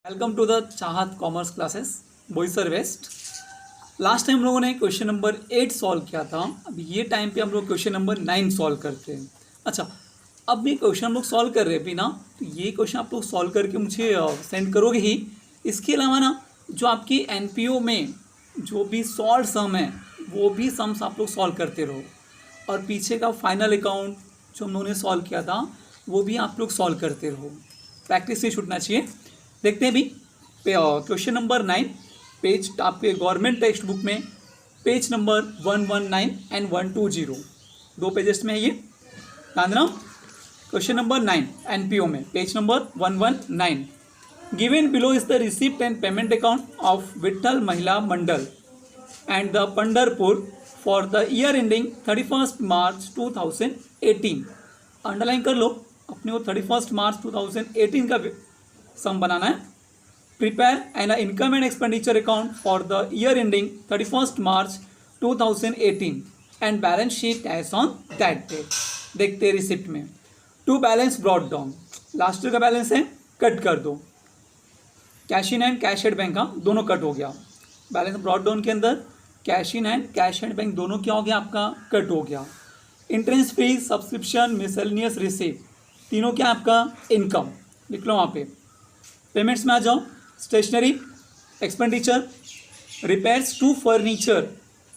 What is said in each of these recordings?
Welcome to the Chahat commerce classes Boisar west. Last time हम लोगों ने क्वेश्चन नंबर 8 सॉल्व किया था। अब ये टाइम पे हम लोग क्वेश्चन नंबर 9 सॉल्व करते हैं। अच्छा, अब ये क्वेश्चन हम लोग सॉल्व कर रहे हैं भी ना, तो ये क्वेश्चन आप लोग सॉल्व करके मुझे सेंड करोगे ही। इसके अलावा ना जो आपकी एनपीओ में जो भी सॉल्व सम है वो भी सम्स आप लोग सॉल्व करते रहो, और पीछे का फाइनल अकाउंट जो हम लोगों ने सॉल्व किया था वो भी आप लोग सॉल्व करते रहो। प्रैक्टिस से छूटना चाहिए। देखते हैं भी क्वेश्चन नंबर 9, पेज आपके गवर्नमेंट टेक्स्ट बुक में पेज नंबर 119 एंड 120, दो पेजेस में है ये, ध्यान देना। क्वेश्चन नंबर 9 एनपीओ में page number 119। Given below is the receipt and payment account of Vitthal Mahila Mandal and the Pandharpur for the year ending 31 March 2018। Underline कर लो, अपने को 31 मार्च 2018 का सम बनाना है। Prepare an income and expenditure account for the year ending 31 March 2018 and balance sheet as on that date. देखते हैं receipt में to balance brought down, last year का बैलेंस है, कट कर दो। Cash in and cash at bank, हाँ दोनों cut हो गया। बैलेंस ब्रॉड डाउन के अंदर cash in and cash at bank दोनों क्या हो गया, आपका कट हो गया। Entrance fees, subscription, miscellaneous receipt, तीनों क्या आपका इनकम, लिख लो वहाँ पे। पेमेंट्स में आ जाओ, stationery expenditure, repairs to furniture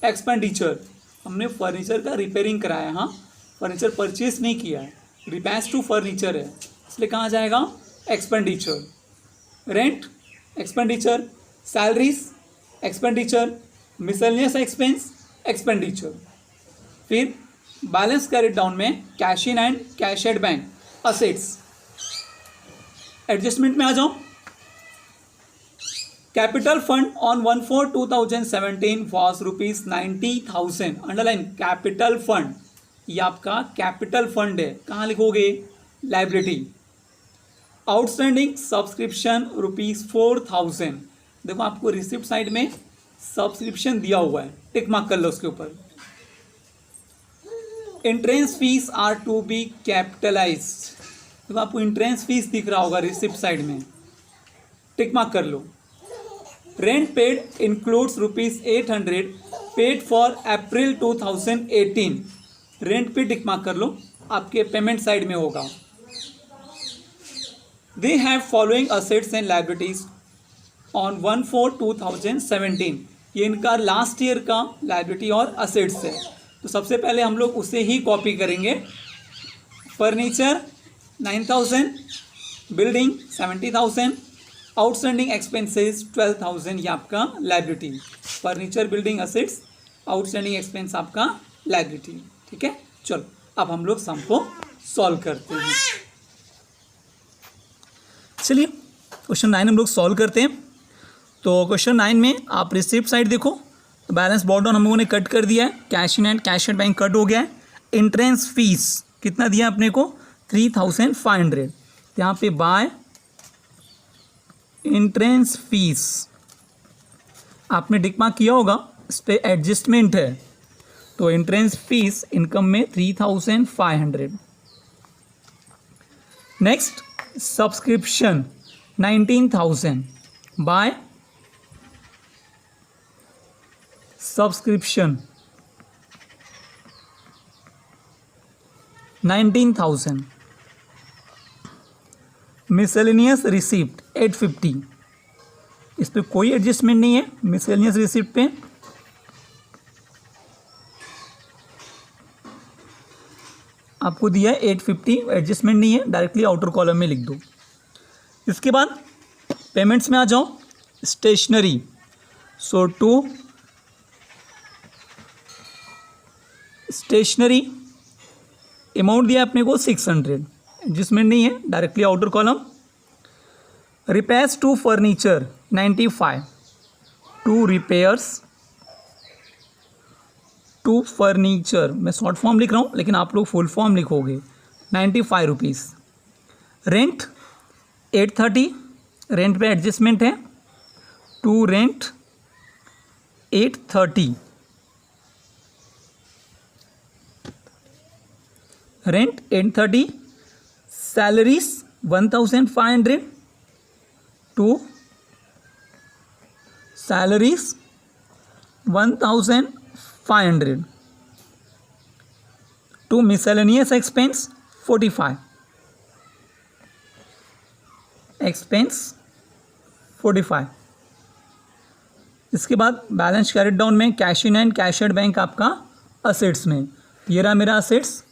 expenditure, हमने फर्नीचर का रिपेयरिंग कराया है, हाँ फर्नीचर परचेज नहीं किया है, रिपेयर्स टू फर्नीचर है, इसलिए कहाँ जाएगा expenditure. Rent expenditure, salaries expenditure, miscellaneous expense expenditure. फिर बैलेंस कैरिड डाउन में cash in and cash at bank assets. Adjustment में आ जाओ, capital fund on 1/4/2017 was ₹90,000। Underline capital fund, ये आपका कैपिटल फंड है, कहाँ लिखोगे, लाइबिलिटी। आउटस्टैंडिंग सब्सक्रिप्शन ₹4,000, देखो आपको रिसिप्ट साइड में सब्सक्रिप्शन दिया हुआ है, टिक मार्क कर लो उसके ऊपर। Entrance fees are to be capitalized, देखो आपको एंट्रेंस फीस दिख रहा होगा रिसिप्ट साइड में, टिक मार्क कर लो। Rent paid includes ₹800 paid for April 2018, rent पे टिक मार्क कर लो, आपके पेमेंट साइड में होगा। They have following assets and liabilities on 1/4/2017, ये इनका लास्ट ईयर का लाइबिलिटी और असेट्स है, तो सबसे पहले हम लोग उसे ही कॉपी करेंगे। फर्नीचर 9,000, बिल्डिंग 70,000, आउटस्टैंडिंग एक्सपेंसेस 12,000, ये आपका liability. Furniture, building, assets, outstanding expense आपका लाइबिलिटी, ठीक है। चलो अब हम लोग सम को सॉल्व करते हैं। चलिए क्वेश्चन 9 हम लोग सॉल्व करते हैं। तो क्वेश्चन 9 में आप रिसिप्ट साइड देखो, तो बैलेंस ब्रॉट डाउन हम लोगों ने कट कर दिया है, cash in and cash at bank cut हो गया है। इंट्रेंस फीस कितना दिया अपने को, 3,500, यहाँ पे बाय इंट्रेंस फीस आपने टिक मार्क किया होगा, इस पर एडजस्टमेंट है, तो इंट्रेंस फीस इनकम में 3,500। Next subscription 19,000 by subscription 19,000। Miscellaneous receipt 850, इस पर कोई एडजस्टमेंट नहीं है। मिसलेनियस रिसिप्ट पे आपको दिया है 850, एडजस्टमेंट नहीं है, डायरेक्टली आउटर कॉलम में लिख दो। इसके बाद पेमेंट्स में आ जाओ, stationery, so to stationery amount दिया अपने को 600, एडजस्टमेंट नहीं है, directly outer column. Repairs to furniture 95, to repairs to furniture, मैं शॉर्ट फॉर्म लिख रहा हूँ लेकिन आप लोग फुल फॉर्म लिखोगे, 95 रुपीज़। रेंट 830, रेंट पे एडजस्टमेंट है, to rent 830, rent 830, salaries 1,500 to salaries 1500, to miscellaneous expense 45, expense 45। इसके बाद बैलेंस कैरिड डाउन में cash in and cash at bank आपका असेट्स में, ये रहा मेरा assets,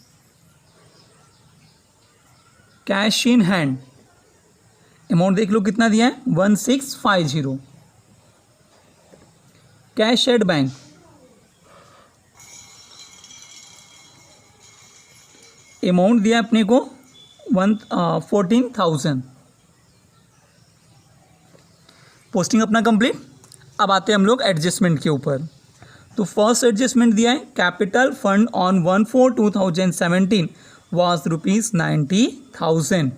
cash in hand amount देख लो कितना दिया है 1650, कैश एट बैंक अमाउंट दिया अपने को 14,000। पोस्टिंग अपना कंप्लीट। अब आते हैं हम लोग एडजस्टमेंट के ऊपर। तो फर्स्ट एडजस्टमेंट दिया है capital fund on 1/4/2017 was ₹90,000।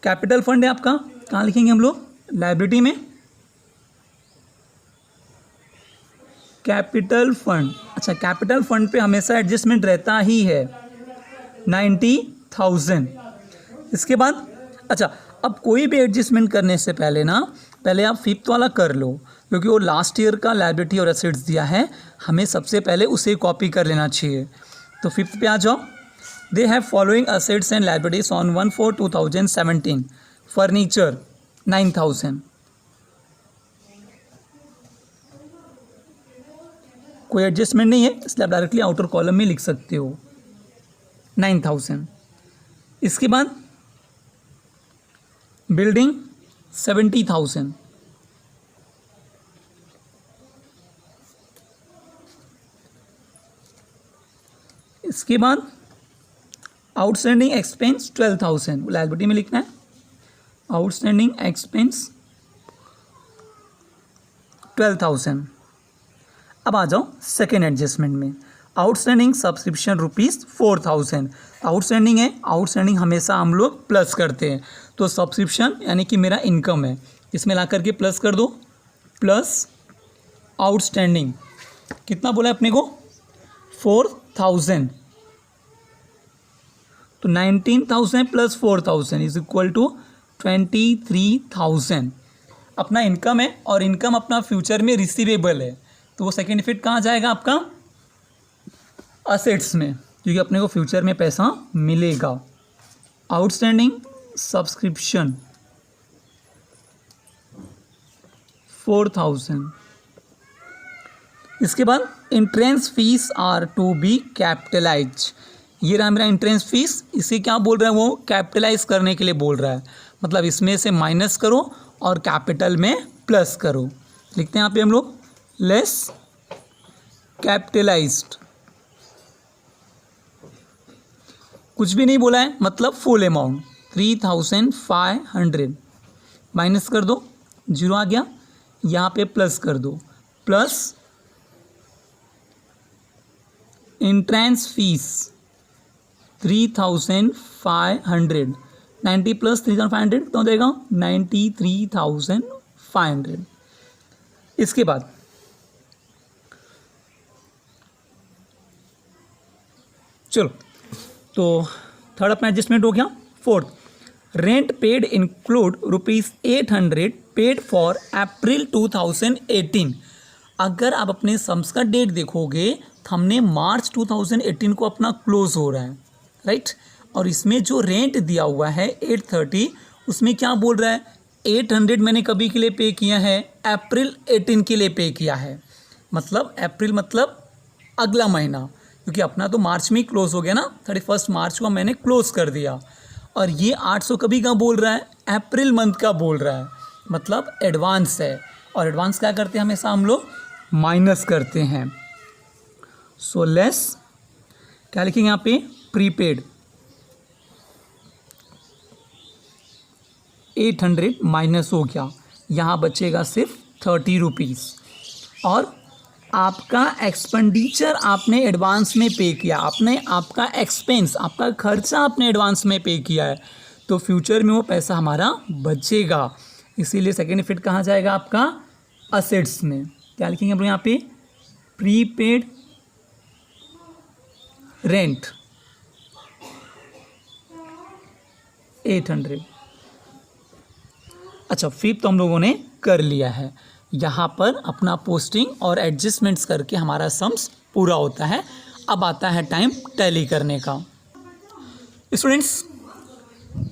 Capital fund है आपका, कहाँ लिखेंगे हम लोग, लायबिलिटी में कैपिटल फंड। अच्छा, कैपिटल फंड पे हमेशा एडजस्टमेंट रहता ही है 90,000। इसके बाद अच्छा, अब कोई भी एडजस्टमेंट करने से पहले ना, पहले आप फिफ्थ वाला कर लो, क्योंकि वो लास्ट ईयर का लायबिलिटी और एसेट्स दिया है, हमें सबसे पहले उसे कॉपी कर लेना चाहिए। तो फिफ्थ पे आ जाओ। They have following assets and liabilities on 1/4/2017। Furniture 9,000, कोई एडजस्टमेंट नहीं है इसलिए आप डायरेक्टली आउटर कॉलम में लिख सकते हो 9,000। इसके बाद बिल्डिंग 70,000, इसके बाद आउटस्टैंडिंग एक्सपेंस 12,000, लायबिलिटी में लिखना है आउटस्टैंडिंग एक्सपेंस 12,000। अब आ जाओ सेकेंड एडजस्टमेंट में, आउटस्टैंडिंग सब्सक्रिप्शन ₹4,000। आउटस्टैंडिंग है, आउटस्टैंडिंग हमेशा हम लोग प्लस करते हैं, तो सब्सक्रिप्शन यानी कि मेरा इनकम है, इसमें ला करके प्लस कर दो, प्लस आउटस्टैंडिंग कितना बोला अपने को 4,000, तो 19,000 प्लस 4,000 इज इक्वल टू 23,000 अपना इनकम है, और इनकम अपना फ्यूचर में रिसीवेबल है, तो वो सेकेंड इफेक्ट कहाँ जाएगा आपका असेट्स में, क्योंकि अपने को फ्यूचर में पैसा मिलेगा। Outstanding subscription 4,000। इसके बाद entrance fees are to be capitalize, ये रहा मेरा इंट्रेंस फीस, इसे क्या बोल रहा है वो कैपिटलाइज करने के लिए बोल रहा है, मतलब इसमें से माइनस करो और कैपिटल में प्लस करो। लिखते हैं यहाँ पे हम लोग लेस कैपिटलाइज्ड, कुछ भी नहीं बोला है, मतलब फुल अमाउंट 3,500 माइनस कर दो, जीरो आ गया, यहाँ पे प्लस कर दो, प्लस इंट्रेंस फीस 3,500, 90 प्लस 3,500 कितना देगा 93,500। इसके बाद चलो, तो थर्ड अपना एडजस्टमेंट हो गया। Fourth, rent paid include ₹800 paid for April 2018। अगर आप अपने सम्स का डेट देखोगे तो हमने मार्च 2018 को अपना क्लोज हो रहा है, राइट, और इसमें जो रेंट दिया हुआ है 830, उसमें क्या बोल रहा है 800 मैंने कभी के लिए पे किया है, अप्रैल 18 के लिए पे किया है, मतलब अप्रैल मतलब अगला महीना, क्योंकि अपना तो मार्च में ही क्लोज हो गया ना, 31 मार्च को मैंने क्लोज कर दिया, और ये 800 कभी का बोल रहा है अप्रैल मंथ का बोल रहा है, मतलब एडवांस है, और एडवांस क्या करते हैं हमेशा हम लोग माइनस करते हैं। सो लेस क्या लिखेंगे यहाँ पे प्रीपेड 800 माइनस हो गया, यहाँ बचेगा सिर्फ 30 रुपीज़, और आपका एक्सपेंडिचर आपने एडवांस में पे किया, आपने आपका एक्सपेंस आपका खर्चा आपने एडवांस में पे किया है, तो फ्यूचर में वो पैसा हमारा बचेगा, इसीलिए सेकेंड इफेक्ट कहाँ जाएगा आपका असेट्स में। क्या लिखेंगे हम लोग यहाँ पे प्रीपेड रेंट 800। अच्छा, फिफ्थ तो हम लोगों ने कर लिया है। यहाँ पर अपना पोस्टिंग और एडजस्टमेंट्स करके हमारा सम्स पूरा होता है। अब आता है टाइम टैली करने का। स्टूडेंट्स,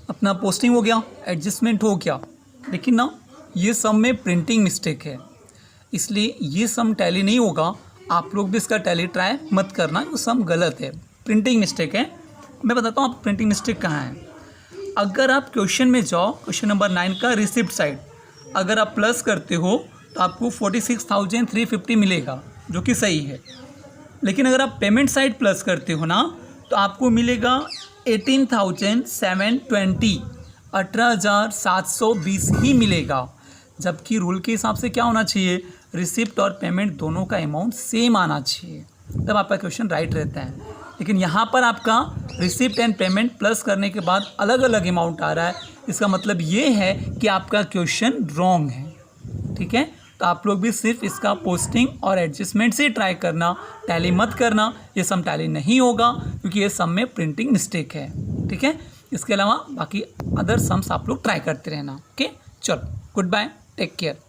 अपना पोस्टिंग हो गया, एडजस्टमेंट हो गया, लेकिन ना ये सम में प्रिंटिंग मिस्टेक है, इसलिए ये सम टैली नहीं होगा। आप लोग भी इसका टैली ट्राई मत करना, वो सम गलत है, प्रिंटिंग मिस्टेक है। मैं बताता हूँ आप प्रिंटिंग मिस्टेक कहाँ है। अगर आप क्वेश्चन में जाओ, क्वेश्चन नंबर 9 का रिसिप्ट साइड अगर आप प्लस करते हो तो आपको 46,350 मिलेगा, जो कि सही है। लेकिन अगर आप पेमेंट साइड प्लस करते हो ना तो आपको मिलेगा 18,720, 18,720 ही मिलेगा। जबकि रूल के हिसाब से क्या होना चाहिए, रिसिप्ट और पेमेंट दोनों का अमाउंट सेम आना चाहिए, तब आपका क्वेश्चन राइट रहता है। लेकिन यहाँ पर आपका रिसिप्ट एंड पेमेंट प्लस करने के बाद अलग अलग अमाउंट आ रहा है। इसका मतलब ये है कि आपका क्वेश्चन रॉन्ग है। ठीक है, तो आप लोग भी सिर्फ इसका पोस्टिंग और एडजस्टमेंट से ट्राई करना, टैली मत करना। ये सम टैली नहीं होगा क्योंकि ये सम में प्रिंटिंग मिस्टेक है। ठीक है, इसके अलावा बाकी अदर सम्स आप लोग ट्राई करते रहना। ओके, चलो, गुड बाय, टेक केयर।